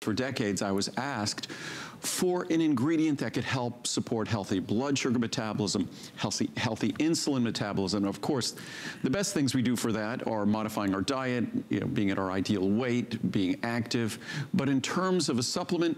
for decades, I was asked for an ingredient that could help support healthy blood sugar metabolism, healthy insulin metabolism. And of course, the best things we do for that are modifying our diet, you know, being at our ideal weight, being active. But in terms of a supplement,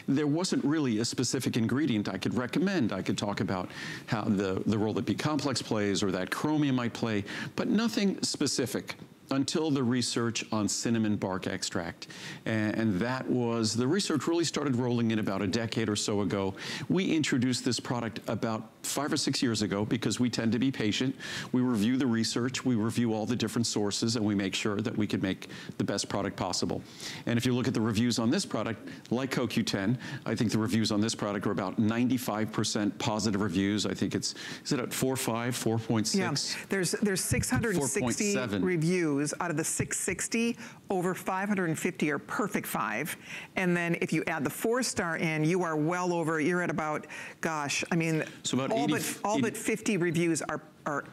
there wasn't really a specific ingredient I could recommend. I could talk about how the role that B-complex plays or that chromium might play, but nothing specific until the research on cinnamon bark extract. And that was, the research really started rolling in about a decade or so ago. We introduced this product about 5 or 6 years ago because we tend to be patient. We review the research, we review all the different sources, and we make sure that we can make the best product possible. And if you look at the reviews on this product, like CoQ10, I think the reviews on this product are about 95% positive reviews. I think it's, is it at 4.5, 4.6? Yeah, there's 660 reviews. Out of the 660, over 550 are perfect 5. And then if you add the 4-star in, you are well over, you're at about, gosh, I mean, so about all but 50 reviews are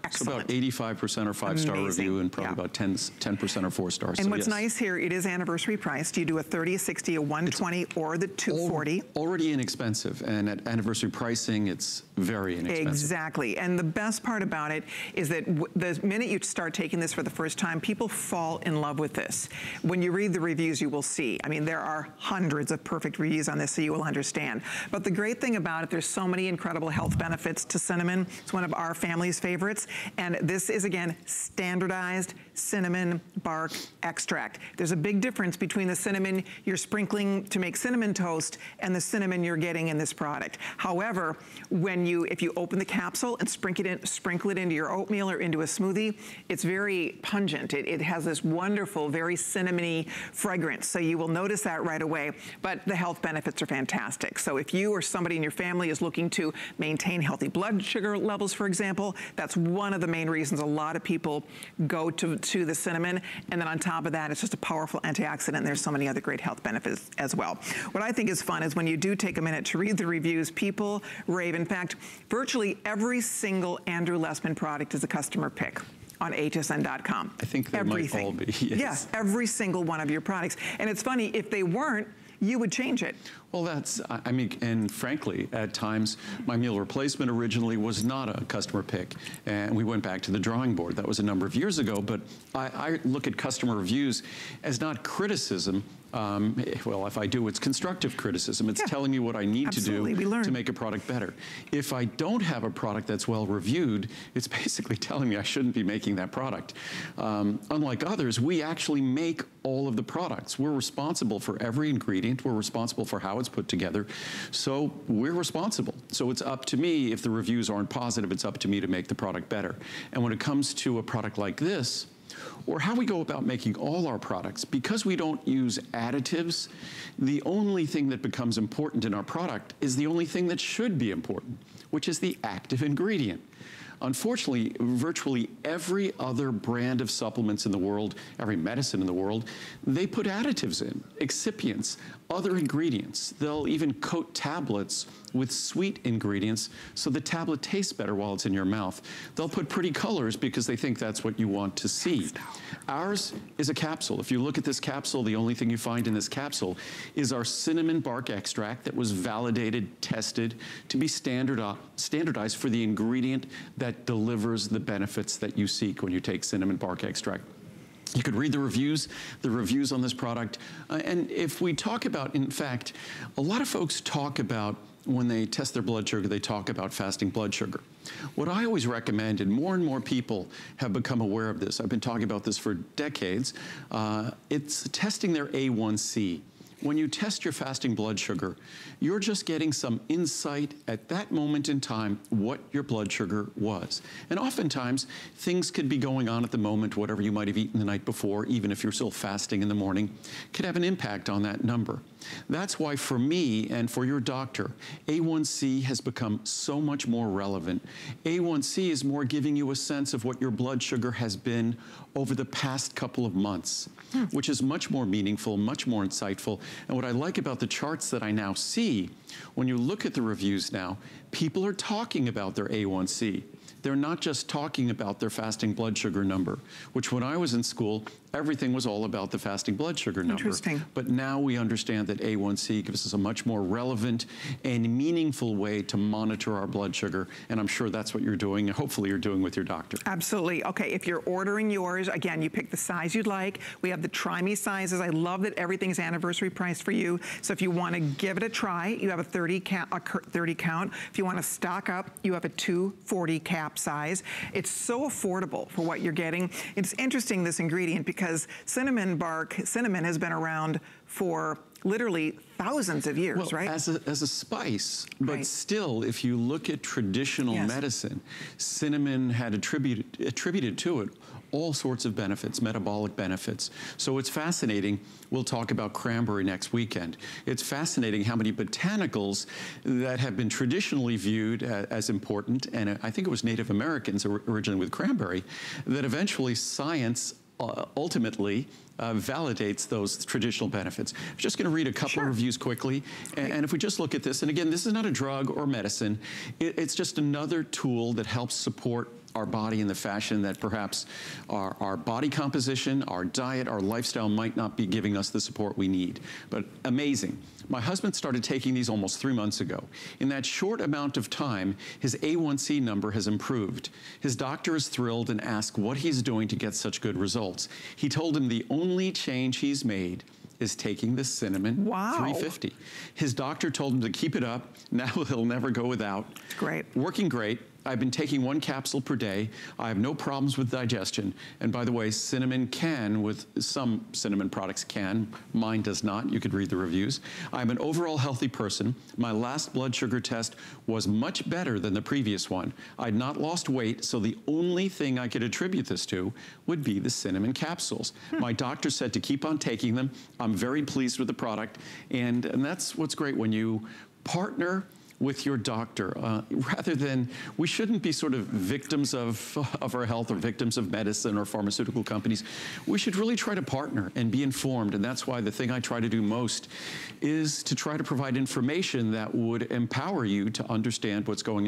excellent. So about 85% are 5-star review and probably about 10% are 4 stars. And so what's nice here, it is anniversary priced. You do a 30, a 60, a 120, or the 240. Already inexpensive, and at anniversary pricing, it's very inexpensive. Exactly, and the best part about it is that the minute you start taking this for the first time, people fall in love with this. When you read the reviews, you will see. I mean, there are hundreds of perfect reviews on this, so you will understand. But the great thing about it, there's so many incredible health benefits to cinnamon. It's one of our family's favorites. And this is, again, standardized cinnamon bark extract. There's a big difference between the cinnamon you're sprinkling to make cinnamon toast and the cinnamon you're getting in this product. However, if you open the capsule and sprinkle it into your oatmeal or into a smoothie, it's very pungent. It has this wonderful, very cinnamony fragrance. So you will notice that right away. But the health benefits are fantastic. So if you or somebody in your family is looking to maintain healthy blood sugar levels, for example, that's one of the main reasons a lot of people go to the cinnamon. And then on top of that, it's just a powerful antioxidant. There's so many other great health benefits as well. What I think is fun is when you do take a minute to read the reviews, people rave. In fact, virtually every single Andrew Lessman product is a customer pick on hsn.com. I think they might all be, yes. Yes, every single one of your products. And it's funny, if they weren't, you would change it. Well, that's, I mean, and frankly, at times, my meal replacement originally was not a customer pick, and we went back to the drawing board. That was a number of years ago, but I look at customer reviews as not criticism. Well, if I do, it's constructive criticism. It's telling me what I need to do to make a product better. If I don't have a product that's well reviewed, it's basically telling me I shouldn't be making that product. Unlike others, we actually make all of the products. We're responsible for every ingredient. We're responsible for how it's put together. So we're responsible. So it's up to me. If the reviews aren't positive, it's up to me to make the product better. And when it comes to a product like this, or how we go about making all our products, because we don't use additives, the only thing that becomes important in our product is the only thing that should be important, which is the active ingredient. Unfortunately, virtually every other brand of supplements in the world, every medicine in the world, they put additives in, excipients, other ingredients. They'll even coat tablets with sweet ingredients so the tablet tastes better while it's in your mouth. They'll put pretty colors because they think that's what you want to see. Ours is a capsule. If you look at this capsule, the only thing you find in this capsule is our cinnamon bark extract that was validated, tested to be standardized for the ingredient that delivers the benefits that you seek when you take cinnamon bark extract. You could read the reviews on this product. And if we talk about, in fact, a lot of folks talk about when they test their blood sugar, they talk about fasting blood sugar. What I always recommend, and more people have become aware of this, I've been talking about this for decades, it's testing their A1C. When you test your fasting blood sugar, you're just getting some insight at that moment in time what your blood sugar was. And oftentimes, things could be going on at the moment, whatever you might have eaten the night before, even if you're still fasting in the morning, could have an impact on that number. That's why for me and for your doctor, A1C has become so much more relevant. A1C is more giving you a sense of what your blood sugar has been over the past couple of months, which is much more meaningful, much more insightful. And what I like about the charts that I now see, when you look at the reviews now, people are talking about their A1C. they're not just talking about their fasting blood sugar number, which when I was in school, everything was all about the fasting blood sugar number. Interesting. But now we understand that A1C gives us a much more relevant and meaningful way to monitor our blood sugar, and I'm sure that's what you're doing, and hopefully you're doing with your doctor. Absolutely. Okay, if you're ordering yours, again, you pick the size you'd like. We have the Try Me sizes. I love that everything's anniversary priced for you. So if you want to give it a try, you have a 30 count. If you want to stock up, you have a 240 cap size. It's so affordable for what you're getting. It's interesting, this ingredient, because cinnamon has been around for literally thousands of years, right? As a spice, but right. Still, if you look at traditional medicine, cinnamon had attributed to it all sorts of benefits, metabolic benefits. So it's fascinating. We'll talk about cranberry next weekend. It's fascinating how many botanicals that have been traditionally viewed as important, and I think it was Native Americans originally with cranberry, that eventually science ultimately validates those traditional benefits. I'm just going to read a couple of reviews quickly. And if we just look at this, and again, this is not a drug or medicine. It's just another tool that helps support our body in the fashion that perhaps our body composition, our diet, our lifestyle might not be giving us the support we need. But amazing. My husband started taking these almost 3 months ago. In that short amount of time, his A1C number has improved. His doctor is thrilled and asked what he's doing to get such good results. He told him the only change he's made is taking the Cinnamon 350. His doctor told him to keep it up. Now he'll never go without. It's great. Working great. I've been taking 1 capsule per day. I have no problems with digestion. And by the way, cinnamon can, with some cinnamon products can, mine does not. You could read the reviews. I'm an overall healthy person. My last blood sugar test was much better than the previous one. I'd not lost weight, so the only thing I could attribute this to would be the cinnamon capsules. My doctor said to keep on taking them. I'm very pleased with the product. And that's what's great when you partner with your doctor, rather than, we shouldn't be sort of victims of our health or victims of medicine or pharmaceutical companies. We should really try to partner and be informed, and that's why the thing I try to do most is to try to provide information that would empower you to understand what's going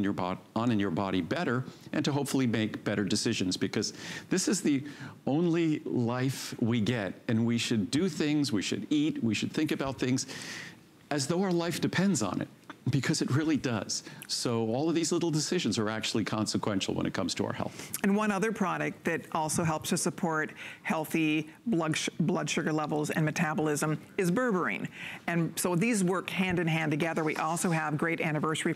on in your body better, and to hopefully make better decisions, because this is the only life we get, and we should do things, we should eat, we should think about things as though our life depends on it, because it really does. So all of these little decisions are actually consequential when it comes to our health. And one other product that also helps to support healthy blood sugar levels and metabolism is berberine. And so these work hand in hand together. We also have great anniversary